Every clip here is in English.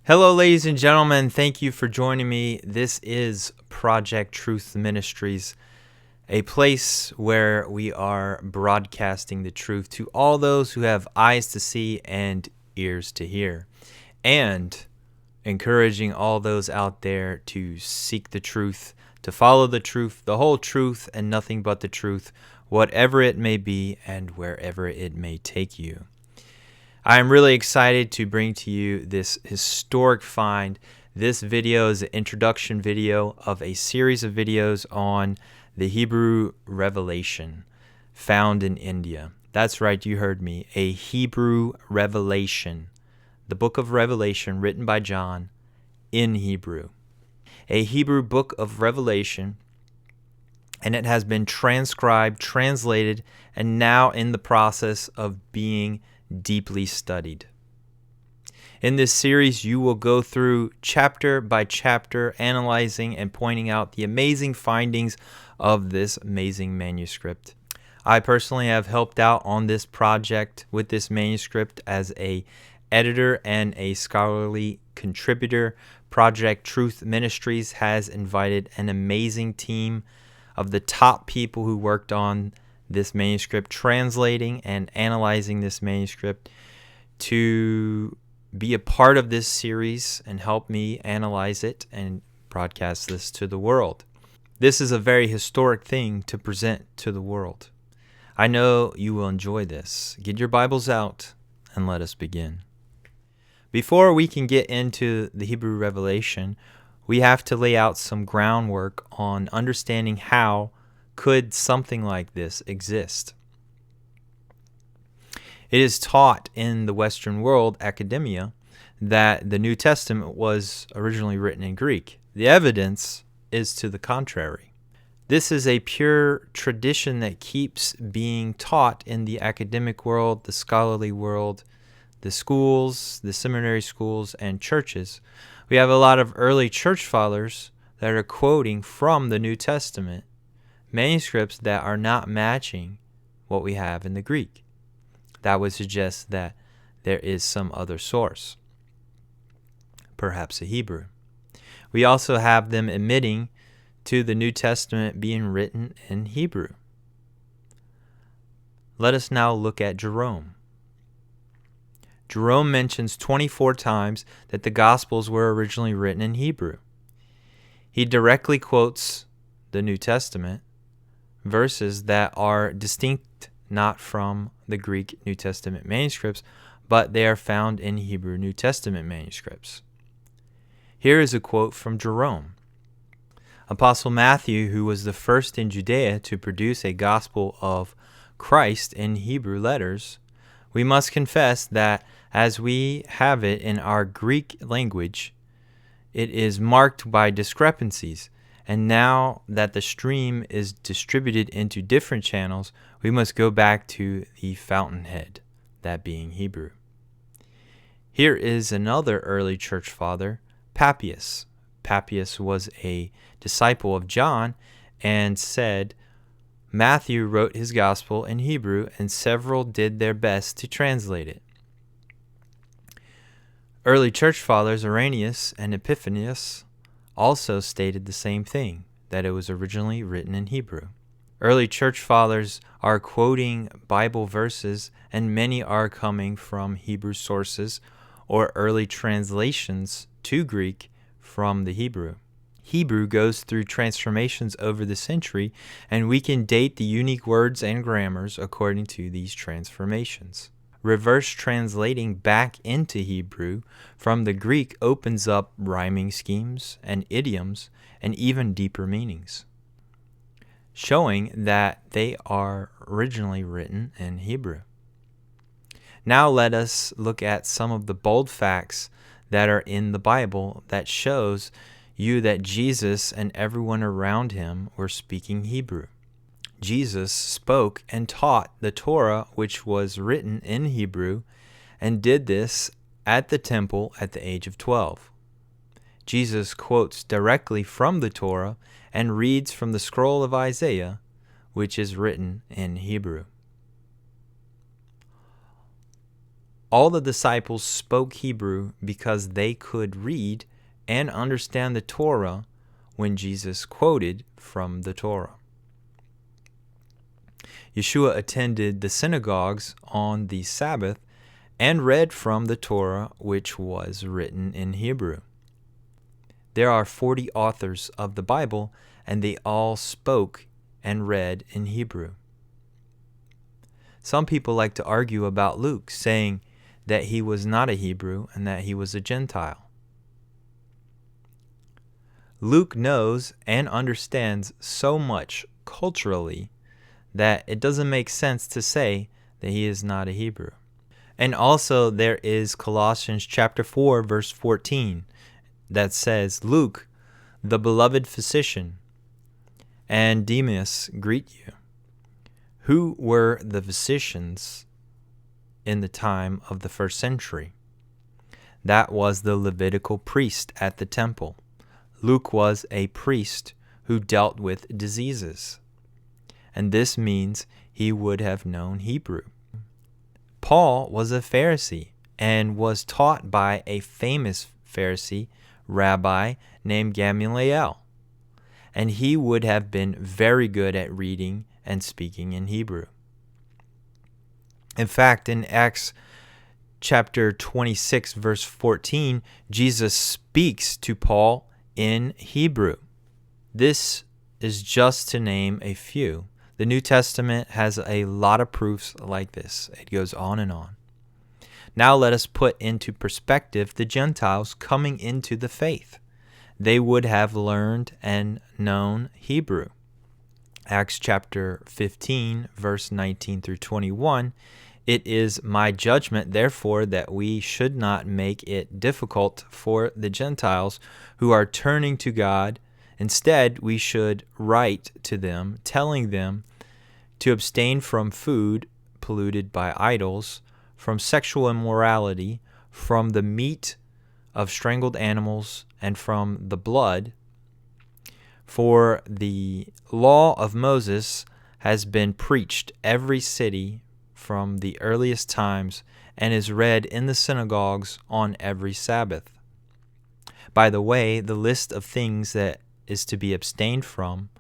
Hello, ladies and gentlemen. Thank you for joining me. This is Project Truth Ministries, a place where we are broadcasting the truth to all those who have eyes to see and ears to hear, and encouraging all those out there to seek the truth, to follow the truth, the whole truth, and nothing but the truth, whatever it may be and wherever it may take you. I am really excited to bring to you this historic find. This video is an introduction video of a series of videos on the Hebrew revelation found in India. That's right, you heard me. A Hebrew revelation. The book of Revelation written by John in Hebrew. A Hebrew book of Revelation, and it has been transcribed, translated, and now in the process of being deeply studied. In this series, you will go through chapter by chapter, analyzing and pointing out the amazing findings of this amazing manuscript. I personally have helped out on this project with this manuscript as a editor and a scholarly contributor. Project Truth Ministries has invited an amazing team of the top people who worked on this manuscript, translating and analyzing this manuscript, to be a part of this series and help me analyze it and broadcast this to the world. This is a very historic thing to present to the world. I know you will enjoy this. Get your Bibles out and let us begin. Before we can get into the Hebrew revelation, we have to lay out some groundwork on understanding how could something like this exist. It is taught in the Western world, academia, that the New Testament was originally written in Greek. The evidence is to the contrary. This is a pure tradition that keeps being taught in the academic world, the scholarly world, the schools, the seminary schools, and churches. We have a lot of early church fathers that are quoting from the New Testament manuscripts that are not matching what we have in the Greek. That would suggest that there is some other source, perhaps a Hebrew. We also have them admitting to the New Testament being written in Hebrew. Let us now look at Jerome. Jerome mentions 24 times that the Gospels were originally written in Hebrew. He directly quotes the New Testament verses that are distinct not from the Greek New Testament manuscripts, but they are found in Hebrew New Testament manuscripts. Here is a quote from Jerome. Apostle Matthew, who was the first in Judea to produce a gospel of Christ in Hebrew letters, we must confess that as we have it in our Greek language, it is marked by discrepancies. And now that the stream is distributed into different channels, we must go back to the fountainhead, that being Hebrew. Here is another early church father, Papias. Papias was a disciple of John and said, Matthew wrote his gospel in Hebrew, and several did their best to translate it. Early church fathers Irenaeus and Epiphanius also stated the same thing, that it was originally written in Hebrew. Early church fathers are quoting Bible verses, and many are coming from Hebrew sources or early translations to Greek from the Hebrew. Hebrew goes through transformations over the century, and we can date the unique words and grammars according to these transformations. Reverse translating back into Hebrew from the Greek opens up rhyming schemes and idioms and even deeper meanings, showing that they are originally written in Hebrew. Now let us look at some of the bold facts that are in the Bible that shows you that Jesus and everyone around him were speaking Hebrew. Jesus spoke and taught the Torah, which was written in Hebrew, and did this at the temple at the age of 12. Jesus quotes directly from the Torah and reads from the scroll of Isaiah, which is written in Hebrew. All the disciples spoke Hebrew because they could read and understand the Torah when Jesus quoted from the Torah. Yeshua attended the synagogues on the Sabbath and read from the Torah, which was written in Hebrew. There are 40 authors of the Bible, and they all spoke and read in Hebrew. Some people like to argue about Luke, saying that he was not a Hebrew and that he was a Gentile. Luke knows and understands so much culturally that it doesn't make sense to say that he is not a Hebrew. And also there is Colossians chapter 4, verse 14, that says, Luke, the beloved physician, and Demas greet you. Who were the physicians in the time of the first century? That was the Levitical priest at the temple. Luke was a priest who dealt with diseases, and this means he would have known Hebrew. Paul was a Pharisee and was taught by a famous Pharisee rabbi named Gamaliel, and he would have been very good at reading and speaking in Hebrew. In fact, in Acts chapter 26, verse 14, Jesus speaks to Paul in Hebrew. This is just to name a few. The New Testament has a lot of proofs like this. It goes on and on. Now let us put into perspective the Gentiles coming into the faith. They would have learned and known Hebrew. Acts chapter 15, verse 19 through 21, it is my judgment, therefore, that we should not make it difficult for the Gentiles who are turning to God. Instead, we should write to them, telling them to abstain from food polluted by idols, from sexual immorality, from the meat of strangled animals, and from the blood. For the law of Moses has been preached every city from the earliest times and is read in the synagogues on every Sabbath. By the way, the list of things that is to be abstained from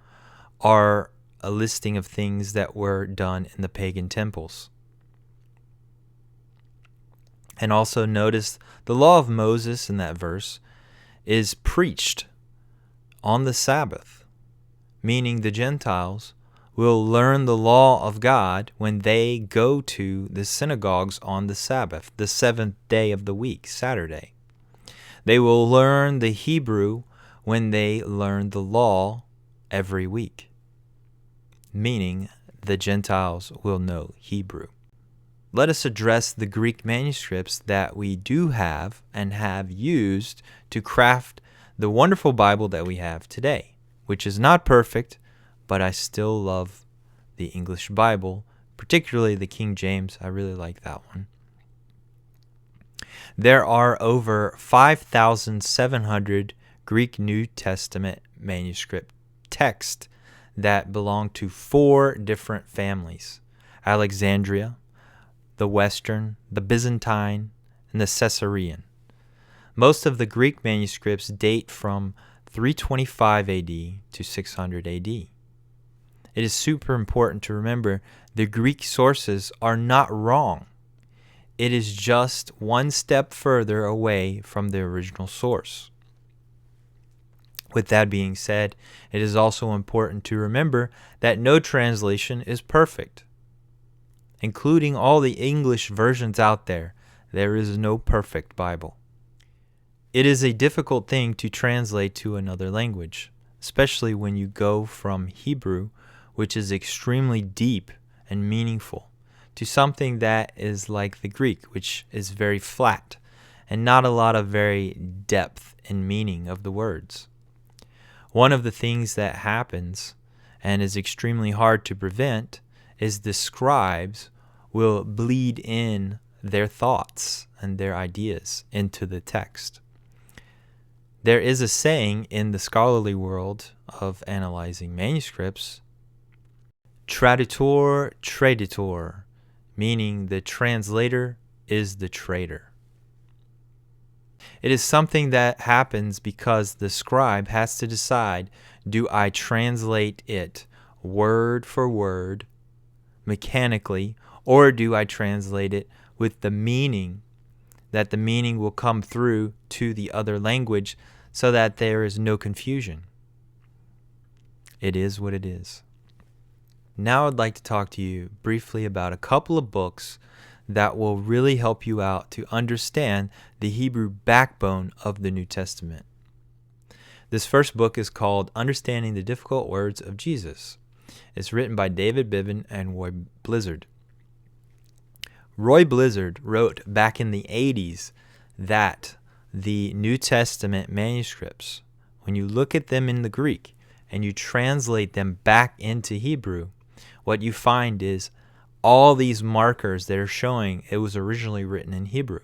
are a listing of things that were done in the pagan temples. And also notice the law of Moses in that verse is preached on the Sabbath, meaning the Gentiles will learn the law of God when they go to the synagogues on the Sabbath, the seventh day of the week, Saturday. They will learn the Hebrew when they learn the law every week, meaning the Gentiles will know Hebrew. Let us address the Greek manuscripts that we do have and have used to craft the wonderful Bible that we have today, which is not perfect, but I still love the English Bible, particularly the King James. I really like that one. There are over 5,700 Greek New Testament manuscript texts that belong to 4 different families: Alexandria, the Western, the Byzantine, and the Caesarean. Most of the Greek manuscripts date from 325 AD to 600 AD. It is super important to remember the Greek sources are not wrong. It is just one step further away from the original source. With that being said, it is also important to remember that no translation is perfect. Including all the English versions out there, there is no perfect Bible. It is a difficult thing to translate to another language, especially when you go from Hebrew, which is extremely deep and meaningful, to something that is like the Greek, which is very flat and not a lot of very depth and meaning of the words. One of the things that happens and is extremely hard to prevent is the scribes will bleed in their thoughts and their ideas into the text. There is a saying in the scholarly world of analyzing manuscripts, traductor traditor, meaning the translator is the traitor. It is something that happens because the scribe has to decide, do I translate it word for word, mechanically, or do I translate it with the meaning, that the meaning will come through to the other language so that there is no confusion? It is what it is. Now I'd like to talk to you briefly about a couple of books that will really help you out to understand the Hebrew backbone of the New Testament. This first book is called Understanding the Difficult Words of Jesus. It's written by David Bibbin and Roy Blizzard. Roy Blizzard wrote back in the 80s that the New Testament manuscripts, when you look at them in the Greek and you translate them back into Hebrew, what you find is all these markers that are showing it was originally written in Hebrew.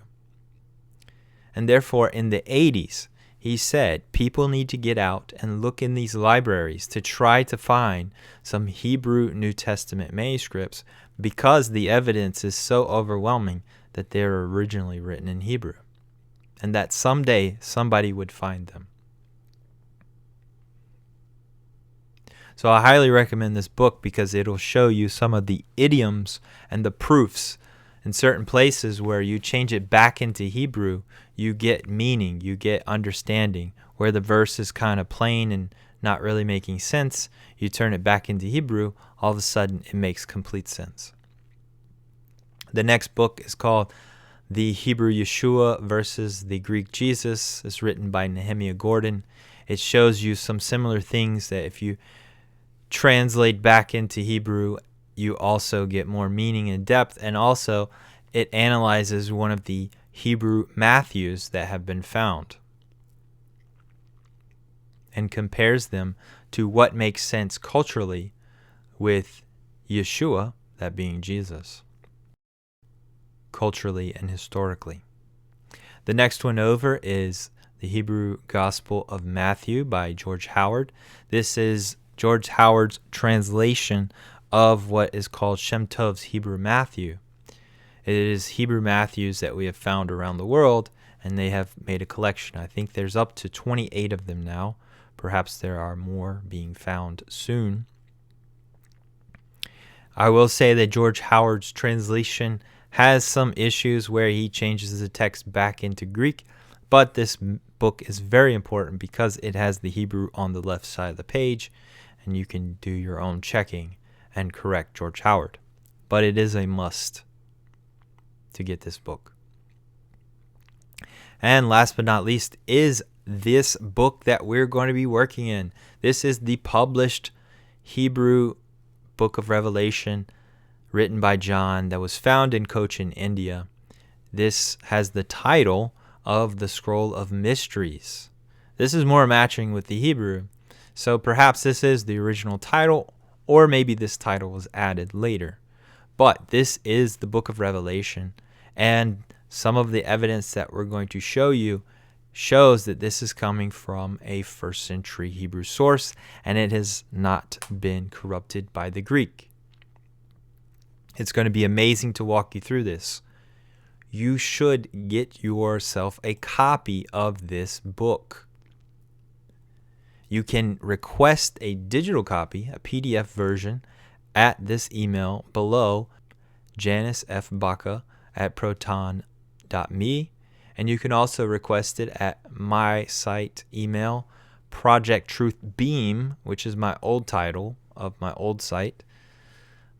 And therefore, in the 80s, he said people need to get out and look in these libraries to try to find some Hebrew New Testament manuscripts because the evidence is so overwhelming that they're originally written in Hebrew, and that someday somebody would find them. So I highly recommend this book because it'll show you some of the idioms and the proofs in certain places where you change it back into Hebrew, you get meaning, you get understanding. Where the verse is kind of plain and not really making sense, you turn it back into Hebrew, all of a sudden it makes complete sense. The next book is called The Hebrew Yeshua versus the Greek Jesus. It's written by Nehemiah Gordon. It shows you some similar things that if you translate back into Hebrew, you also get more meaning and depth, and also it analyzes one of the Hebrew Matthews that have been found and compares them to what makes sense culturally with Yeshua, that being Jesus, culturally and historically. The next one over is The Hebrew Gospel of Matthew by George Howard. This is George Howard's translation of what is called Shem Tov's Hebrew Matthew. It is Hebrew Matthews that we have found around the world, and they have made a collection. I think there's up to 28 of them now. Perhaps there are more being found soon. I will say that George Howard's translation has some issues where he changes the text back into Greek, but this book is very important because it has the Hebrew on the left side of the page, and you can do your own checking and correct George Howard. But it is a must to get this book. And last but not least is this book that we're going to be working in. This is the published Hebrew book of Revelation written by John that was found in Cochin, India. This has the title of the Scroll of Mysteries. This is more matching with the Hebrew. So perhaps this is the original title, or maybe this title was added later. But this is the book of Revelation, and some of the evidence that we're going to show you shows that this is coming from a first century Hebrew source, and it has not been corrupted by the Greek. It's going to be amazing to walk you through this. You should get yourself a copy of this book. You can request a digital copy, a PDF version, at this email below, janisfbaca@proton.me. And you can also request it at my site email, Project Truth Beam, which is my old title of my old site.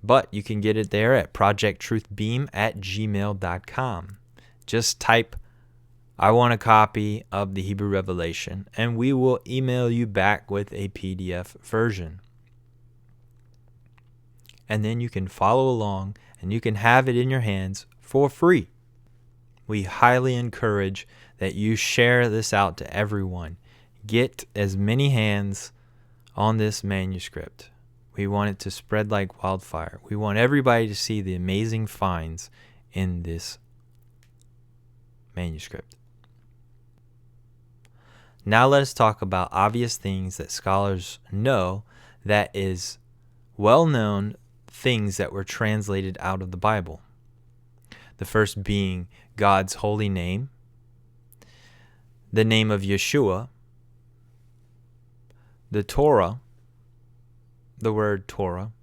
But you can get it there at projecttruthbeam@gmail.com. Just type, I want a copy of the Hebrew Revelation, and we will email you back with a PDF version. And then you can follow along, and you can have it in your hands for free. We highly encourage that you share this out to everyone. Get as many hands on this manuscript. We want it to spread like wildfire. We want everybody to see the amazing finds in this manuscript. Now let us talk about obvious things that scholars know that is well-known things that were translated out of the Bible. the first being God's holy name, the name of Yeshua, the Torah, the word Torah,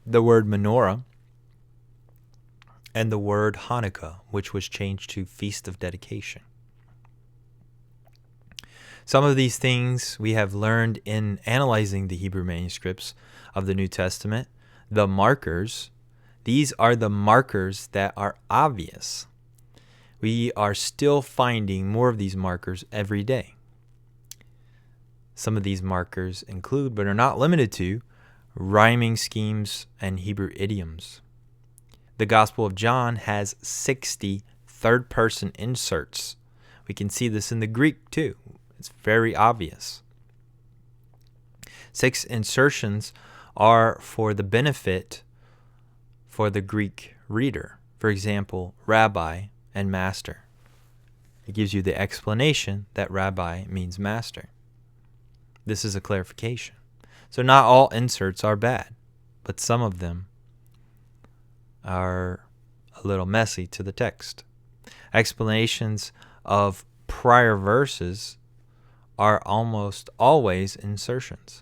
the word menorah, and the word Hanukkah, which was changed to Feast of Dedication. Some of these things we have learned in analyzing the Hebrew manuscripts of the New Testament. The markers, these are the markers that are obvious. We are still finding more of these markers every day. Some of these markers include, but are not limited to, rhyming schemes and Hebrew idioms. The Gospel of John has 60 third-person inserts. We can see this in the Greek too. It's very obvious. 6 insertions are for the benefit for the Greek reader. For example, rabbi and master. It gives you the explanation that rabbi means master. This is a clarification. So not all inserts are bad, but some of them are a little messy to the text. Explanations of prior verses are almost always insertions.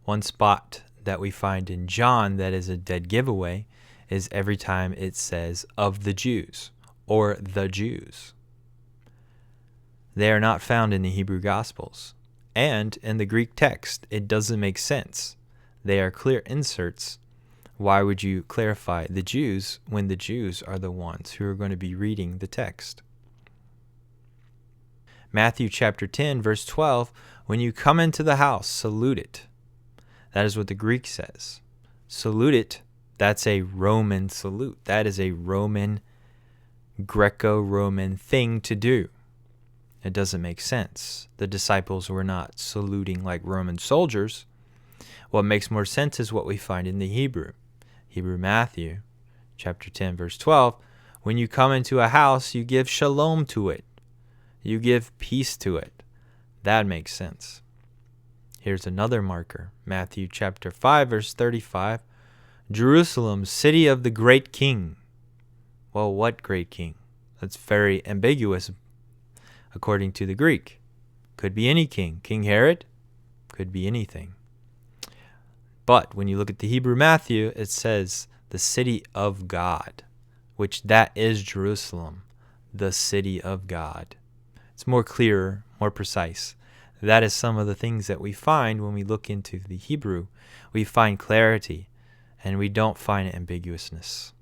One spot that we find in John that is a dead giveaway is every time it says of the Jews or the Jews. They are not found in the Hebrew Gospels. And in the Greek text, it doesn't make sense. They are clear inserts. Why would you clarify the Jews when the Jews are the ones who are going to be reading the text? Matthew chapter 10, verse 12, when you come into the house, salute it. That is what the Greek says. Salute it. That's a Roman salute. That is a Roman, Greco-Roman thing to do. It doesn't make sense. The disciples were not saluting like Roman soldiers. What makes more sense is what we find in the Hebrew. Hebrew Matthew chapter 10, verse 12. When you come into a house, you give shalom to it. You give peace to it. That makes sense. Here's another marker. Matthew chapter 5, verse 35. Jerusalem, city of the great king. Well, what great king? That's very ambiguous according to the Greek. Could be any king. King Herod? Could be anything. But when you look at the Hebrew Matthew, it says the city of God, which that is Jerusalem, the city of God. It's more clear, more precise. That is some of the things that we find when we look into the Hebrew. We find clarity, and we don't find ambiguousness.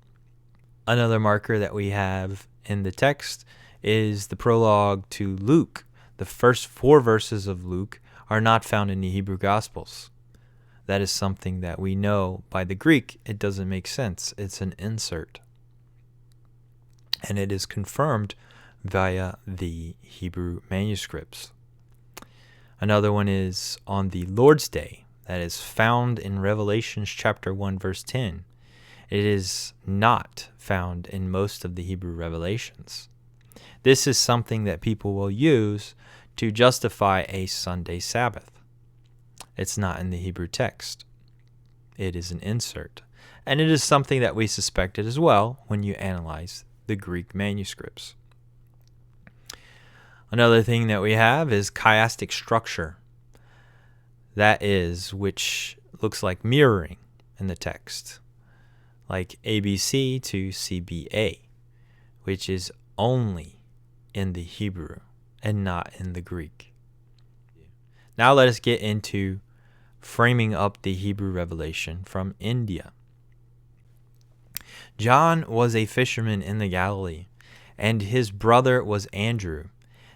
Another marker that we have in the text is the prologue to Luke. The first 4 verses of Luke are not found in the Hebrew Gospels. That is something that we know by the Greek. It doesn't make sense. It's an insert. And it is confirmed via the Hebrew manuscripts. Another one is on the Lord's Day. That is found in Revelation chapter 1, verse 10. It is not found in most of the Hebrew revelations. This is something that people will use to justify a Sunday Sabbath. It's not in the Hebrew text. It is an insert. And it is something that we suspected as well when you analyze the Greek manuscripts. Another thing that we have is chiastic structure. That is, which looks like mirroring in the text, like ABC to CBA, which is only in the Hebrew and not in the Greek. Now let us get into framing up the Hebrew revelation from India. John was a fisherman in the Galilee, and his brother was Andrew.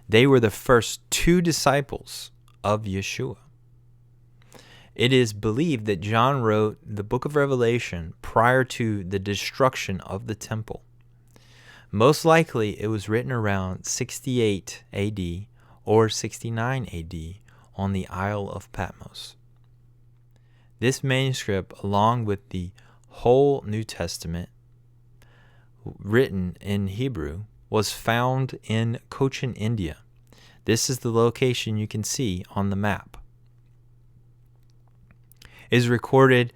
They were the first 2 disciples of Yeshua. It is believed that John wrote the book of Revelation prior to the destruction of the temple. Most likely it was written around 68 AD or 69 AD on the Isle of Patmos. This manuscript, along with the whole New Testament written in Hebrew, was found in Cochin, India. This is the location you can see on the map. It is recorded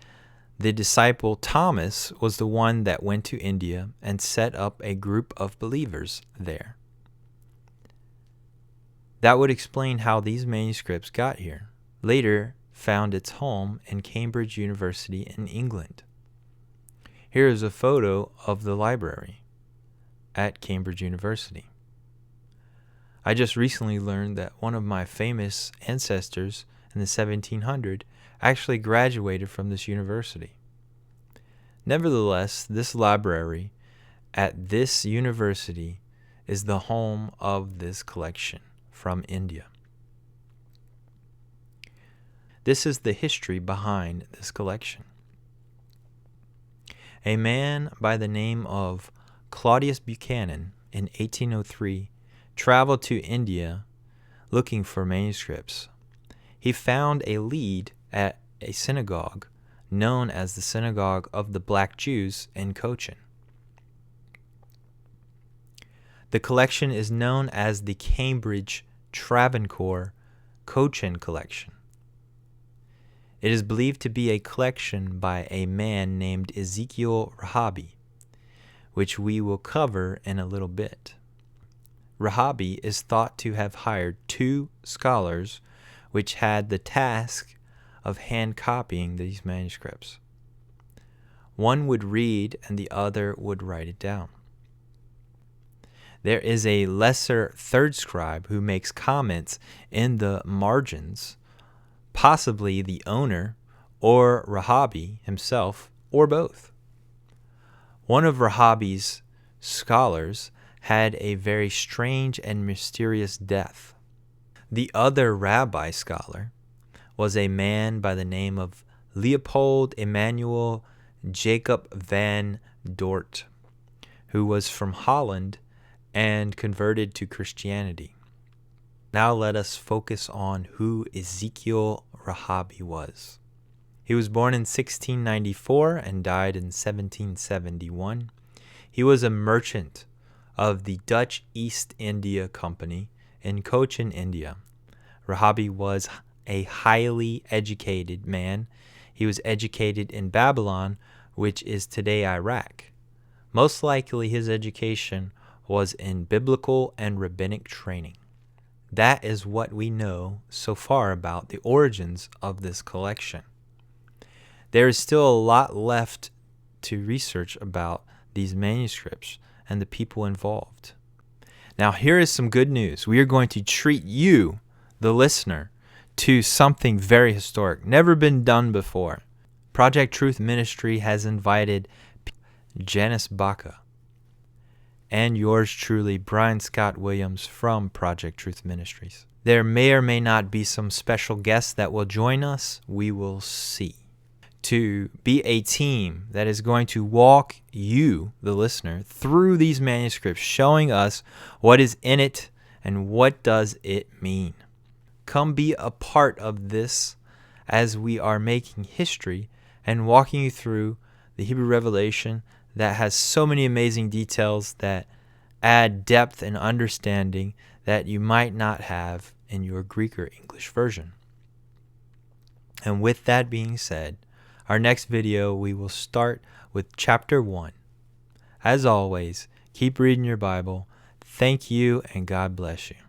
The disciple Thomas was the one that went to India and set up a group of believers there. That would explain how these manuscripts got here. Later found its home in Cambridge University in England. Here is a photo of the library at Cambridge University. I just recently learned that one of my famous ancestors in the 1700s actually graduated from this university. Nevertheless, this library at this university is the home of this collection from India. This is the history behind this collection. A man by the name of Claudius Buchanan in 1803 traveled to India looking for manuscripts. He found a lead at a synagogue known as the Synagogue of the Black Jews in Cochin. The collection is known as the Cambridge Travancore Cochin Collection. It is believed to be a collection by a man named Ezekiel Rahabi, which we will cover in a little bit. Rahabi is thought to have hired two scholars which had the task of hand copying these manuscripts. One would read and the other would write it down. There is a lesser third scribe who makes comments in the margins, possibly the owner or Rahabi himself, or both. One of Rahabi's scholars had a very strange and mysterious death. The other rabbi scholar was a man by the name of Leopold Emanuel Jacob van Dort, who was from Holland and converted to Christianity. Now let us focus on who Ezekiel Rahabi was. He was born in 1694 and died in 1771. He was a merchant of the Dutch East India Company in Cochin, India. Rahabi was a highly educated man. He was educated in Babylon, which is today Iraq. Most likely his education was in biblical and rabbinic training. That is what we know so far about the origins of this collection. There is still a lot left to research about these manuscripts and the people involved. Now, here is some good news. We are going to treat you, the listener, to something very historic, never been done before. Project Truth Ministry has invited Janice Baca and yours truly, Brian Scott Williams from Project Truth Ministries. There may or may not be some special guests that will join us. We will see. To be a team that is going to walk you, the listener, through these manuscripts, showing us what is in it and what does it mean. Come be a part of this as we are making history and walking you through the Hebrew revelation that has so many amazing details that add depth and understanding that you might not have in your Greek or English version. And with that being said, our next video, we will start with chapter 1. As always, keep reading your Bible. Thank you, and God bless you.